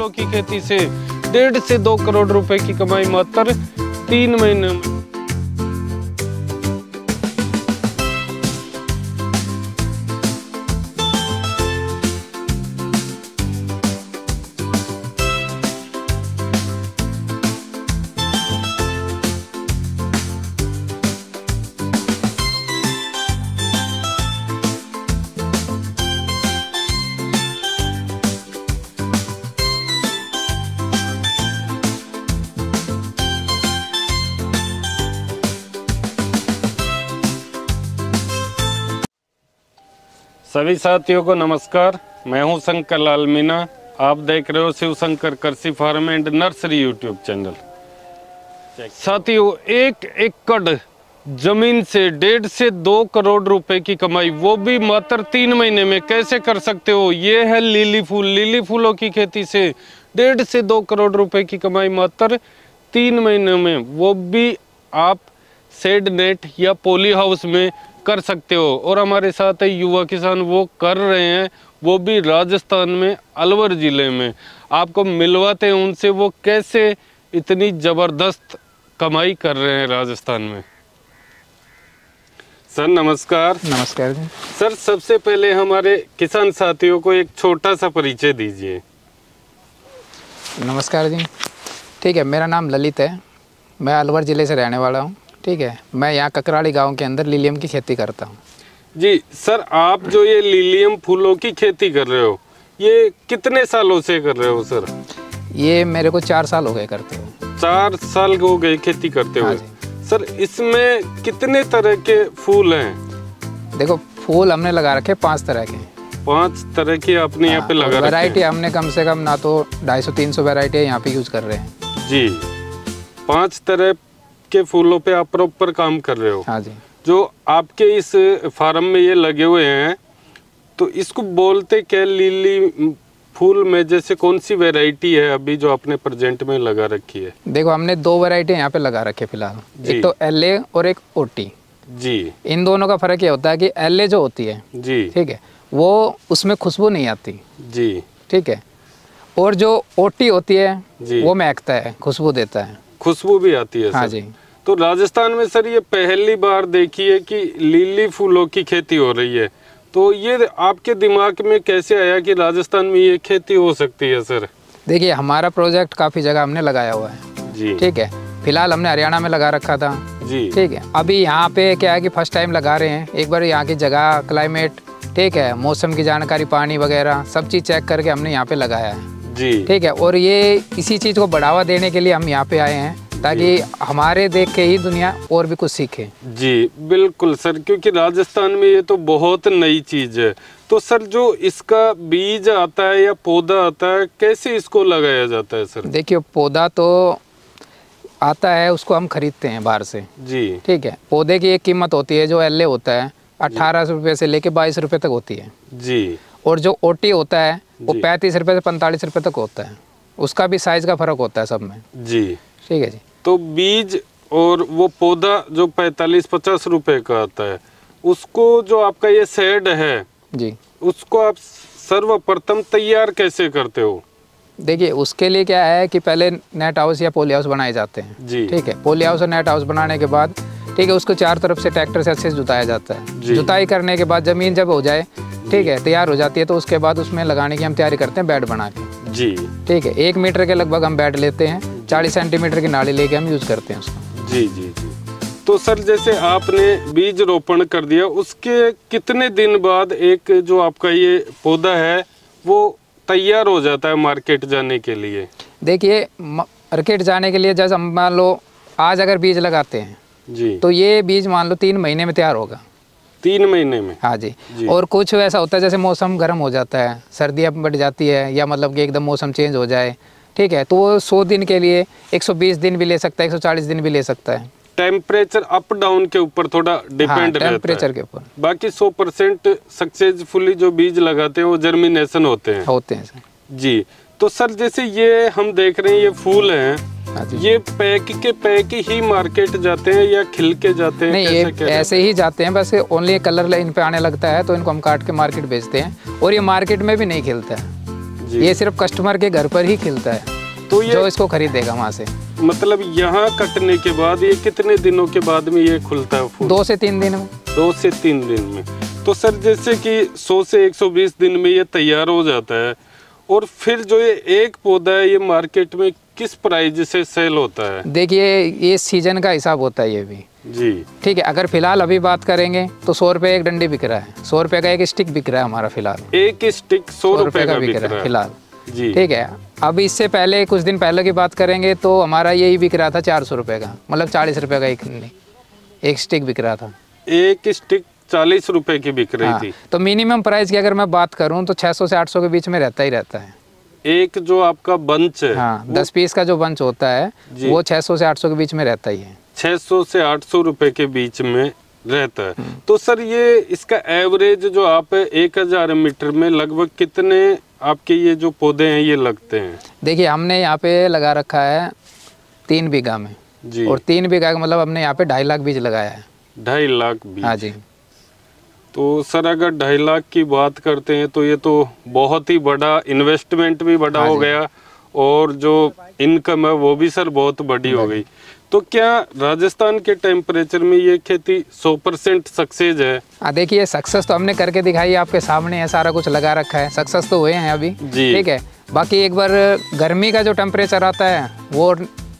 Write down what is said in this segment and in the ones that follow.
फूलों की खेती से 1.5 से 2 करोड़ रुपए की कमाई मात्र 3 महीने में। सभी साथियों को नमस्कार, मैं हूं शंकर लाल मीना। आप देख रहे हो Shiv Shankar Krishi farm and nursery YouTube channel. साथियों, 1 एकड़ जमीन से 1.5 से 2 करोड़ रुपए की कमाई, वो भी मात्र 3 महीने में कैसे कर सकते हो? ये है लिली फूल। लिली फूलों की खेती से 1.5 से 2 करोड़ रुपए की कमाई मात्र 3 महीने में, वो भी आप शेड नेट या पॉली हाउस में कर सकते हो। और हमारे साथ है युवा किसान, वो कर रहे हैं, वो भी राजस्थान में अलवर ज़िले में। आपको मिलवाते हैं उनसे, वो कैसे इतनी ज़बरदस्त कमाई कर रहे हैं राजस्थान में। सर नमस्कार। नमस्कार जी। सर, सबसे पहले हमारे किसान साथियों को एक छोटा सा परिचय दीजिए। नमस्कार जी। ठीक है, मेरा नाम ललित है, मैं अलवर ज़िले से रहने वाला हूँ। ठीक है, मैं यहाँ ककराड़ी गांव के अंदर लिलियम की खेती करता हूँ। जी सर, आप जो ये लिलियम फूलों की खेती कर रहे हो, ये कितने सालों से कर रहे हो सर? ये मेरे को 4 साल हो गए करते हुए। 4 साल हो गए खेती करते हुए। सर, इसमें कितने तरह के फूल हैं? देखो, फूल हमने लगा रखे 5 तरह के। 5 तरह की आपने यहाँ पे लगा रखे हैं। वैरायटी हमने कम से कम ना तो 250-300 वैरायटी यहाँ पे यूज कर रहे हैं जी। 5 तरह के फूलों पे आप प्रॉपर काम कर रहे हो। हाँ जी। जो आपके इस फार्म में ये लगे हुए हैं, तो इसको बोलते क्या? लिली फूल में जैसे कौन सी वैरायटी है अभी जो आपने प्रेजेंट में लगा रखी है? देखो, हमने 2 वैरायटी यहाँ पे लगा रखे फिलहाल, एक तो LA और एक OT जी। इन दोनों का फर्क ये होता है कि LA जो होती है जी, ठीक है, वो उसमें खुशबू नहीं आती जी। ठीक है, और जो OT होती है वो महकता है, खुशबू देता है। खुशबू भी आती है। हाँ जी। तो राजस्थान में सर ये पहली बार देखी है कि लिली फूलों की खेती हो रही है, तो ये आपके दिमाग में कैसे आया कि राजस्थान में ये खेती हो सकती है सर? देखिए, हमारा प्रोजेक्ट काफ़ी जगह हमने लगाया हुआ है जी। ठीक है, फिलहाल हमने हरियाणा में लगा रखा था जी। ठीक है, अभी यहाँ पे क्या है कि फर्स्ट टाइम लगा रहे हैं। एक बार यहाँ की जगह, क्लाइमेट, ठीक है, मौसम की जानकारी, पानी वगैरह सब चीज़ चेक करके हमने यहाँ पे लगाया है जी। ठीक है, और ये इसी चीज़ को बढ़ावा देने के लिए हम यहाँ पे आए हैं, ताकि हमारे देख के ही दुनिया और भी कुछ सीखे। जी बिल्कुल सर, क्योंकि राजस्थान में ये तो बहुत नई चीज है। तो सर, जो इसका बीज आता है या पौधा आता है, कैसे इसको लगाया जाता है सर? देखिए, पौधा तो आता है, उसको हम खरीदते हैं बाहर से जी। ठीक है, पौधे की एक कीमत होती है, जो LA होता है 18 रुपये से लेके 22 रुपये तक होती है जी। और जो OT होता है वो 35 रुपये से 45 रुपये तक होता है। उसका भी साइज का फर्क होता है सब में जी। ठीक है जी। तो बीज और वो पौधा जो 45-50 रुपए का आता है, उसको जो आपका ये शेड है जी, उसको आप सर्वप्रथम तैयार कैसे करते हो? देखिए, उसके लिए क्या है कि पहले नेट हाउस या पॉली हाउस बनाए जाते हैं जी। ठीक है, पॉली हाउस और नेट हाउस बनाने के बाद, ठीक है, उसको चारों तरफ से ट्रैक्टर से अच्छे से जुताया जाता है। जुताई करने के बाद जमीन जब हो जाए, ठीक है, तैयार हो जाती है, तो उसके बाद उसमें लगाने की हम तैयारी करते हैं बेड बना के जी। ठीक है, 1 मीटर के लगभग हम बेड लेते हैं, 40 सेंटीमीटर की नाली लेके हम यूज करते हैं उसको जी जी जी। तो सर, जैसे आपने बीज रोपण कर दिया, उसके कितने दिन बाद एक जो आपका ये पौधा है वो तैयार हो जाता है मार्केट जाने के लिए? देखिए, मार्केट जाने के लिए जैसे मान लो आज अगर बीज लगाते हैं जी, तो ये बीज मान लो 3 महीने में तैयार होगा। 3 महीने में? हाँ जी, जी। और कुछ ऐसा होता है जैसे मौसम गर्म हो जाता है, सर्दियाँ बढ़ जाती है, या मतलब कि एकदम मौसम चेंज हो जाए, ठीक है, तो वो 100 दिन के लिए 120 दिन भी ले सकता है, 140 दिन भी ले सकता है। टेम्परेचर अप डाउन के ऊपर थोड़ा डिपेंड रहता है, टेम्परेचर के ऊपर। बाकी 100% सक्सेसफुली जो बीज लगाते हैं वो जर्मिनेशन होते हैं सर जी। तो सर, जैसे ये हम देख रहे हैं ये फूल हैं, ये पैक ही मार्केट जाते हैं या खिल के जाते हैं? नहीं, ये ऐसे ही जाते हैं, बस ओनली कलर इन पे आने लगता है तो इनको हम काट के मार्केट बेचते हैं, और ये मार्केट में भी नहीं खिलता है ये सिर्फ कस्टमर के घर पर ही खिलता है, तो ये जो इसको खरीदेगा वहाँ से। मतलब यहाँ कटने के बाद ये कितने दिनों के बाद में ये खुलता है फूल? 2 से 3 दिन में। 2 से 3 दिन में। तो सर जैसे कि 100 से 120 दिन में ये तैयार हो जाता है, और फिर जो ये एक पौधा है ये मार्केट में किस प्राइस से सेल होता है? देखिए ये सीजन का हिसाब होता है ये भी जी, ठीक है। अगर फिलहाल अभी बात करेंगे तो 100 रुपये एक डंडी बिक रहा है, 100 रुपये का एक स्टिक बिक रहा है हमारा फिलहाल। एक स्टिक 100 रुपये का बिक रहा है फिलहाल जी, ठीक है। अब इससे पहले कुछ दिन पहले की बात करेंगे तो हमारा यही बिक रहा था 400 रुपये का, मतलब 40 रुपये का एक स्टिक बिक रहा था। एक स्टिक 40 रुपए की बिक रही थी। तो मिनिमम प्राइस की अगर मैं बात करूं तो 600 से 800 के बीच में रहता ही रहता है। एक जो आपका बंच है, हाँ 10 पीस का जो बंच होता है वो 600 से 800 के बीच में रहता ही है। 600 से 800 रुपए के बीच में रहता है। तो सर ये इसका एवरेज जो आप 1000 मीटर में लगभग कितने आपके ये जो पौधे हैं ये लगते हैं? देखिए हमने यहाँ पे लगा रखा है 3 बीघा में जी, और 3 बीघा का मतलब हमने यहाँ पे 2.5 लाख बीज लगाया है। 2.5 लाख बीज? हाँ जी। तो सर अगर 2.5 लाख की बात करते हैं तो ये तो बहुत ही बड़ा इन्वेस्टमेंट भी बड़ा हो गया, और जो इनकम है वो भी सर बहुत बड़ी हो गई। तो क्या राजस्थान के टेम्परेचर में ये खेती 100% सक्सेस है? देखिए सक्सेस तो हमने करके दिखाई, आपके सामने है, सारा कुछ लगा रखा है, सक्सेस तो हुए हैं अभी ठीक है। बाकी एक बार गर्मी का जो टेम्परेचर आता है वो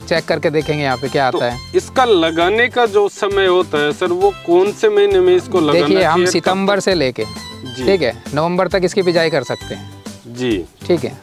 चेक करके देखेंगे यहाँ पे क्या आता है। इसका लगाने का जो समय होता है सर वो कौन से महीने में इसको लगाना चाहिए? देखिए हम सितंबर से लेके ठीक है नवंबर तक इसकी बिजाई कर सकते हैं जी, ठीक है।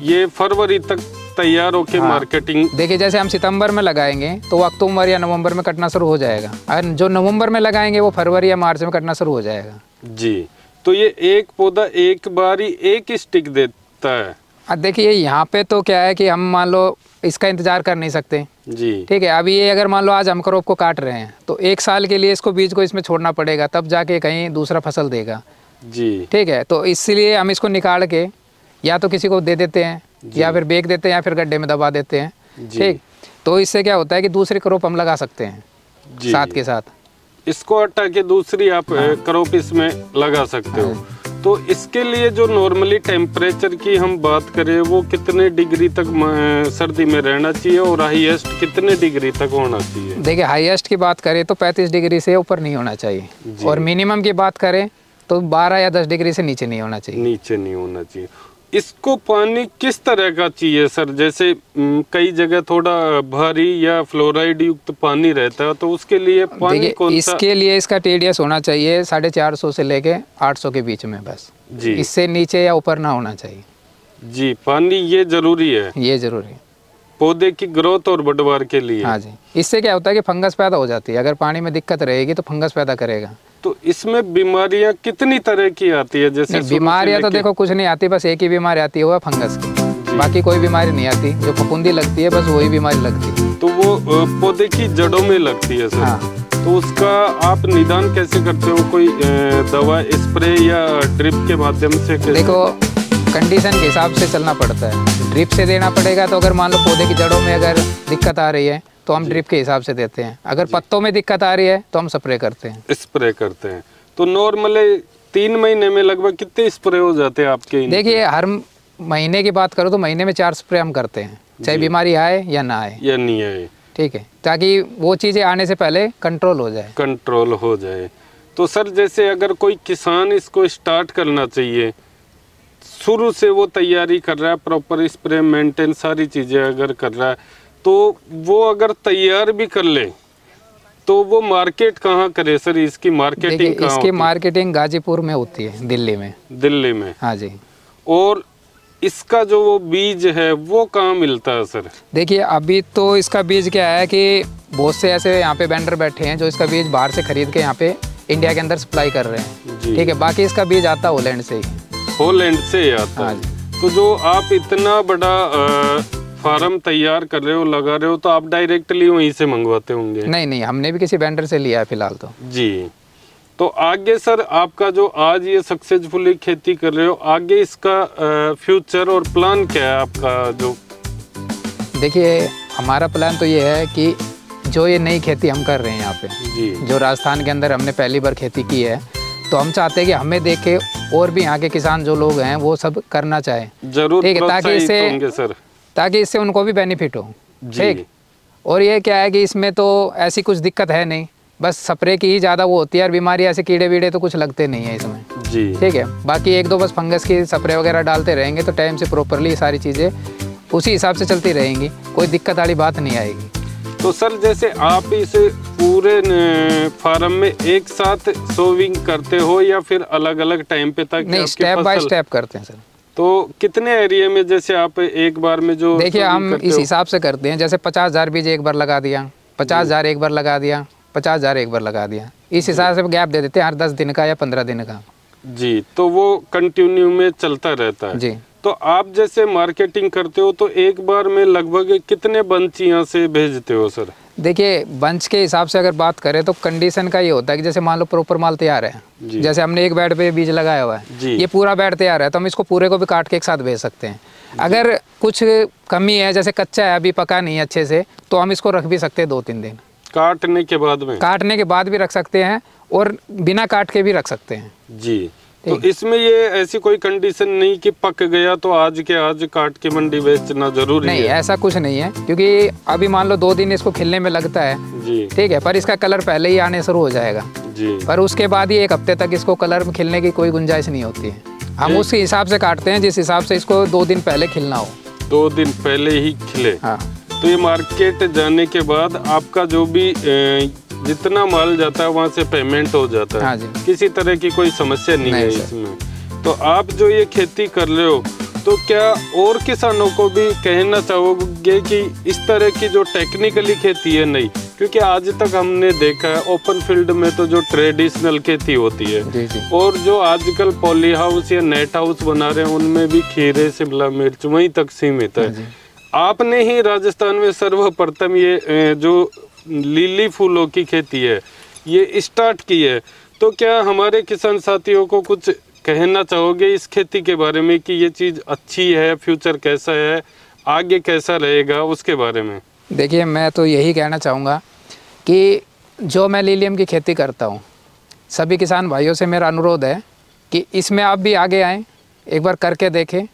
ये फरवरी तक तैयार होके मार्केटिंग। देखिए जैसे हम सितंबर में लगाएंगे तो वो अक्टूबर या नवंबर में कटना शुरू हो जाएगा, और जो नवंबर में लगाएंगे वो फरवरी या मार्च में कटना शुरू हो जाएगा जी। तो ये एक पौधा एक बार ही एक स्टिक देता है? देखिए यहाँ पे तो क्या है कि हम मान लो इसका इंतजार कर नहीं सकते जी, ठीक है। अभी ये अगर मान लो आज हम क्रॉप को काट रहे हैं तो 1 साल के लिए इसको बीज को इसमें छोड़ना पड़ेगा, तब जाके कहीं दूसरा फसल देगा जी, ठीक है। तो इसलिए हम इसको निकाल के या तो किसी को दे देते हैं या फिर बेच देते हैं या फिर गड्ढे में दबा देते हैं, ठीक। तो इससे क्या होता है कि दूसरी क्रॉप हम लगा सकते हैं साथ के साथ, इसको हटा के दूसरी आप क्रॉप इसमें लगा सकते हो। तो इसके लिए जो नॉर्मली टेम्परेचर की हम बात करें वो कितने डिग्री तक सर्दी में रहना चाहिए, और हाईएस्ट कितने डिग्री तक होना चाहिए? देखिए हाईएस्ट की बात करें तो 35 डिग्री से ऊपर नहीं होना चाहिए, और मिनिमम की बात करें तो 12 या 10 डिग्री से नीचे नहीं होना चाहिए। नीचे नहीं होना चाहिए। इसको पानी किस तरह का चाहिए सर? जैसे कई जगह थोड़ा भारी या फ्लोराइड युक्त पानी रहता है, तो उसके लिए पानी कौन सा? इसके लिए इसका TDS होना चाहिए 450 से लेके 800 के बीच में बस जी, इससे नीचे या ऊपर ना होना चाहिए जी। पानी ये जरूरी है? ये जरूरी है पौधे की ग्रोथ और बढ़वार के लिए। हाँ जी। इससे क्या होता है कि फंगस पैदा हो जाती है, अगर पानी में दिक्कत रहेगी तो फंगस पैदा करेगा। तो इसमें बीमारियां कितनी तरह की आती है? जैसे बीमारियां तो देखो कुछ नहीं आती, बस एक ही बीमारी आती है वो फंगस की, बाकी कोई बीमारी नहीं आती। जो फफूंदी लगती है बस वही बीमारी लगती है, तो वो पौधे की जड़ों में लगती है सर। हाँ। तो उसका आप निदान कैसे करते हो? कोई दवा स्प्रे या ड्रिप के माध्यम से? देखो कंडीशन के हिसाब से चलना पड़ता है। ड्रिप से देना पड़ेगा तो अगर मान लो पौधे की जड़ों में अगर दिक्कत आ रही है तो हम ड्रिप के हिसाब से देते हैं, अगर पत्तों में दिक्कत आ रही है तो हम स्प्रे करते हैं। स्प्रे करते हैं। तो नॉर्मली 3 महीने में लगभग कितने स्प्रे हो जाते हैं आपके? देखिए हर महीने की बात करो तो महीने में 4 स्प्रे हम करते हैं, चाहे बीमारी आए या ना आए या नहीं आए, ठीक है, ताकि वो चीज़ें आने से पहले कंट्रोल हो जाए। कंट्रोल हो जाए। तो सर जैसे अगर कोई किसान इसको स्टार्ट करना चाहिए, शुरू से वो तैयारी कर रहा है, प्रॉपर स्प्रे मेंटेन सारी चीज़ें अगर कर रहा है, तो वो अगर तैयार भी कर ले तो वो मार्केट कहाँ करे सर? इसकी मार्केटिंग कहाँ? इसकी मार्केटिंग गाजीपुर में होती है, दिल्ली में। दिल्ली में? हाँ जी। और इसका जो वो बीज है वो कहाँ मिलता है सर? देखिए अभी तो इसका बीज क्या है कि बहुत से ऐसे यहाँ पे वेंडर बैठे हैं जो इसका बीज बाहर से खरीद के यहाँ पे इंडिया के अंदर सप्लाई कर रहे हैं, ठीक है। बाकी इसका बीज आता है हॉलैंड से ही। हॉलैंड से आता है? तो जो आप इतना बड़ा फार्म तैयार कर रहे हो, लगा रहे हो, तो आप डायरेक्टली वहीं से मंगवाते होंगे? नहीं, हमने भी किसी वेंडर से लिया है फिलहाल तो जी। तो आगे सर आपका जो आज ये सक्सेसफुली खेती कर रहे हो, आगे इसका फ्यूचर और प्लान क्या है आपका? जो देखिए हमारा प्लान तो ये है कि जो ये नई खेती हम कर रहे हैं यहाँ पे जी, जो राजस्थान के अंदर हमने पहली बार खेती की है, तो हम चाहते हैं कि हमें देख के और भी यहाँ के किसान जो लोग हैं वो सब करना चाहें। जरूर, ठीक है, ताकि इससे उनको भी बेनिफिट हो। ठीक, और ये क्या है कि इसमें तो ऐसी कुछ दिक्कत है नहीं, बस स्प्रे की ही ज़्यादा वो होती है, और बीमारी ऐसे कीड़े वीड़े तो कुछ लगते नहीं है इसमें जी। ठीक है, बाकी एक दो बस फंगस की स्प्रे वगैरह डालते रहेंगे तो टाइम से प्रॉपरली सारी चीज़ें उसी हिसाब से चलती रहेंगी, कोई दिक्कत वाली बात नहीं आएगी। तो सर जैसे आप इस पूरे फार्म में एक साथ सोविंग करते हो या फिर अलग अलग टाइम पे तक? नहीं, स्टेप बाय स्टेप करते हैं सर। तो कितने एरिया में जैसे आप एक बार में जो देखिए हम इस हिसाब से करते हैं, जैसे 50,000 बीज एक बार लगा दिया, 50,000 एक बार लगा दिया, 50,000 एक बार लगा दिया, इस हिसाब से गैप दे देते हैं हर 10 दिन का या 15 दिन का जी। तो वो कंटिन्यू में चलता रहता है जी। तो आप जैसे मार्केटिंग करते हो तो एक बार में लगभग कितने बंच यहाँ से भेजते हो सर? देखिए बंच के हिसाब से अगर बात करें तो कंडीशन का ये होता है कि जैसे मान लो प्रॉपर माल तैयार है, जैसे हमने एक बेड पे बीज लगाया हुआ है, ये पूरा बेड तैयार है तो हम इसको पूरे को भी काट के एक साथ भेज सकते हैं। अगर कुछ कमी है, जैसे कच्चा है अभी पका नहीं है अच्छे से, तो हम इसको रख भी सकते हैं 2-3 दिन काटने के बाद भी रख सकते हैं और बिना काट के भी रख सकते हैं जी। तो इसमें ये ऐसी कोई कंडीशन नहीं कि पक गया तो आज के आज काट के मंडी बेचना जरूरी नहीं है? ऐसा कुछ नहीं है, क्योंकि अभी मान लो 2 दिन इसको खिलने में लगता है जी। ठीक है, पर इसका कलर पहले ही आने शुरू हो जाएगा जी। पर उसके बाद ही 1 हफ्ते तक इसको कलर में खिलने की कोई गुंजाइश नहीं होती है। हम उस हिसाब से काटते हैं जिस हिसाब से इसको 2 दिन पहले खिलना हो। 2 दिन पहले ही खिले। हाँ। तो ये मार्केट जाने के बाद आपका जो भी जितना माल जाता है वहाँ से पेमेंट हो जाता है। हाँ जी। किसी तरह की कोई समस्या नहीं है इसमें। तो आप जो ये खेती कर रहे हो तो क्या और किसानों को भी कहना चाहोगे कि इस तरह की जो टेक्निकली खेती है नहीं, क्योंकि आज तक हमने देखा है ओपन फील्ड में तो जो ट्रेडिशनल खेती होती है जी जी। और जो आजकल पॉली हाउस या नेट हाउस बना रहे हैं उनमें भी खीरे शिमला मिर्च वहीं तक सीमित है। आपने ही राजस्थान में सर्वप्रथम ये जो लिली फूलों की खेती है ये स्टार्ट की है, तो क्या हमारे किसान साथियों को कुछ कहना चाहोगे इस खेती के बारे में कि ये चीज़ अच्छी है, फ्यूचर कैसा है, आगे कैसा रहेगा उसके बारे में? देखिए मैं तो यही कहना चाहूँगा कि जो मैं लिलियम की खेती करता हूँ, सभी किसान भाइयों से मेरा अनुरोध है कि इसमें आप भी आगे आएँ, एक बार करके देखें।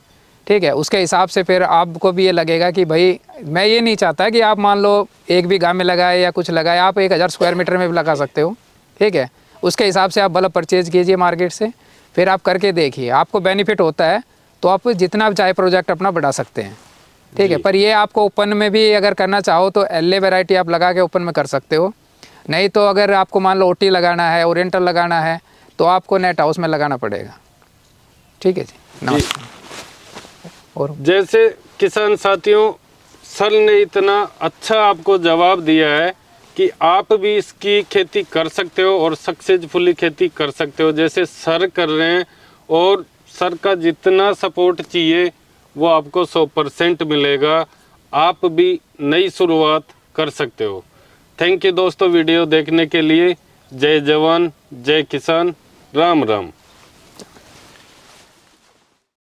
ठीक है, उसके हिसाब से फिर आपको भी ये लगेगा कि भाई मैं ये नहीं चाहता कि आप मान लो 1 बीघा में लगाए या कुछ लगाए, आप 1000 स्क्वायर मीटर में भी लगा सकते हो। ठीक है, उसके हिसाब से आप बल्ब परचेज कीजिए मार्केट से, फिर आप करके देखिए, आपको बेनिफिट होता है तो आप जितना चाहे प्रोजेक्ट अपना बढ़ा सकते हैं। ठीक है, पर ये आपको ओपन में भी अगर करना चाहो तो एलए वैरायटी आप लगा के ओपन में कर सकते हो, नहीं तो अगर आपको मान लो ओटी लगाना है, ओरिएंटल लगाना है तो आपको नेट हाउस में लगाना पड़ेगा। ठीक है जी, नमस्कार। और जैसे किसान साथियों, सर ने इतना अच्छा आपको जवाब दिया है कि आप भी इसकी खेती कर सकते हो और सक्सेसफुली खेती कर सकते हो जैसे सर कर रहे हैं, और सर का जितना सपोर्ट चाहिए वो आपको 100% मिलेगा। आप भी नई शुरुआत कर सकते हो। थैंक यू दोस्तों वीडियो देखने के लिए। जय जवान जय किसान, राम राम।